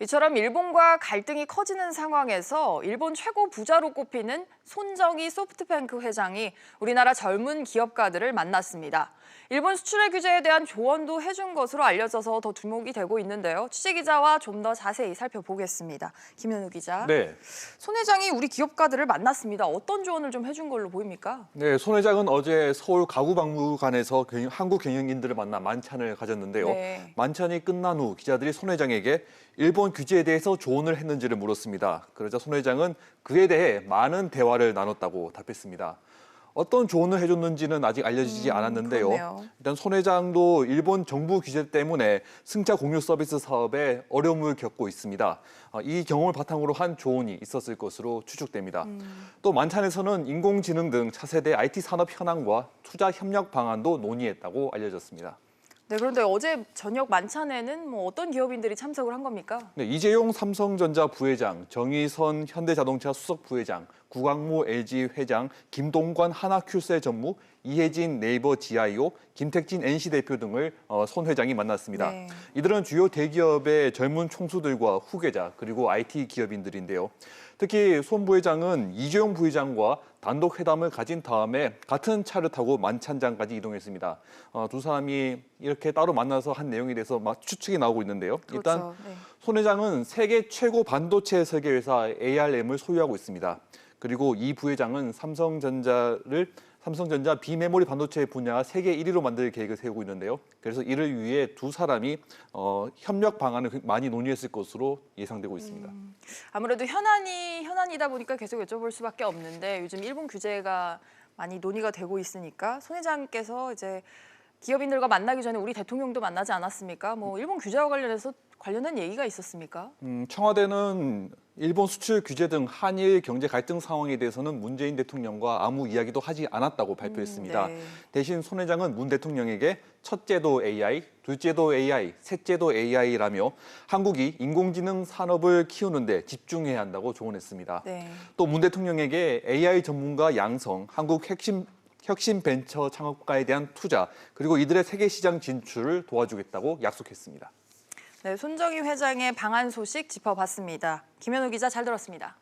이처럼 일본과 갈등이 커지는 상황에서 일본 최고 부자로 꼽히는 손정희 소프트뱅크 회장이 우리나라 젊은 기업가들을 만났습니다. 일본 수출의 규제에 대한 조언도 해준 것으로 알려져서 더 주목이 되고 있는데요. 취재기자와 좀 더 자세히 살펴보겠습니다. 김현우 기자. 네. 손 회장이 우리 기업가들을 만났습니다. 어떤 조언을 좀 해준 걸로 보입니까? 네, 손 회장은 어제 서울 가구박물관에서 한국 경영인들을 만나 만찬을 가졌는데요. 네. 만찬이 끝난 후 기자들이 손 회장에게 일본 규제에 대해서 조언을 했는지를 물었습니다. 그러자 손 회장은 그에 대해 많은 대화를 나눴다고 답했습니다. 어떤 조언을 해줬는지는 아직 알려지지 않았는데요. 그렇네요. 일단 손 회장도 일본 정부 규제 때문에 승차 공유 서비스 사업에 어려움을 겪고 있습니다. 이 경험을 바탕으로 한 조언이 있었을 것으로 추측됩니다. 또 만찬에서는 인공지능 등 차세대 IT 산업 현황과 투자 협력 방안도 논의했다고 알려졌습니다. 네, 그런데 어제 저녁 만찬에는 어떤 기업인들이 참석을 한 겁니까? 네, 이재용 삼성전자 부회장, 정의선 현대자동차 수석 부회장, 구광모 LG 회장, 김동관 하나큐셀 전무, 이혜진 네이버 GIO, 김택진 NC 대표 등을 손 회장이 만났습니다. 네. 이들은 주요 대기업의 젊은 총수들과 후계자 그리고 IT 기업인들인데요. 특히 손 부회장은 이재용 부회장과 단독 회담을 가진 다음에 같은 차를 타고 만찬장까지 이동했습니다. 두 사람이 이렇게 따로 만나서 한 내용에 대해서 막 추측이 나오고 있는데요. 일단 그렇죠. 네. 손 회장은 세계 최고 반도체 설계 회사 ARM을 소유하고 있습니다. 그리고 이 부회장은 삼성전자 비메모리 반도체 분야 세계 1위로 만들 계획을 세우고 있는데요. 그래서 이를 위해 두 사람이 협력 방안을 많이 논의했을 것으로 예상되고 있습니다. 아무래도 현안이다 보니까 계속 여쭤볼 수밖에 없는데 요즘 일본 규제가 많이 논의가 되고 있으니까 손 회장께서 이제 기업인들과 만나기 전에 우리 대통령도 만나지 않았습니까? 일본 규제와 관련한 얘기가 있었습니까? 청와대는 일본 수출 규제 등 한일 경제 갈등 상황에 대해서는 문재인 대통령과 아무 이야기도 하지 않았다고 발표했습니다. 네. 대신 손 회장은 문 대통령에게 첫째도 AI, 둘째도 AI, 셋째도 AI라며 한국이 인공지능 산업을 키우는 데 집중해야 한다고 조언했습니다. 네. 또 문 대통령에게 AI 전문가 양성, 한국 혁신 벤처 창업가에 대한 투자, 그리고 이들의 세계 시장 진출을 도와주겠다고 약속했습니다. 네, 손정희 회장의 방한 소식 짚어봤습니다. 김현우 기자 잘 들었습니다.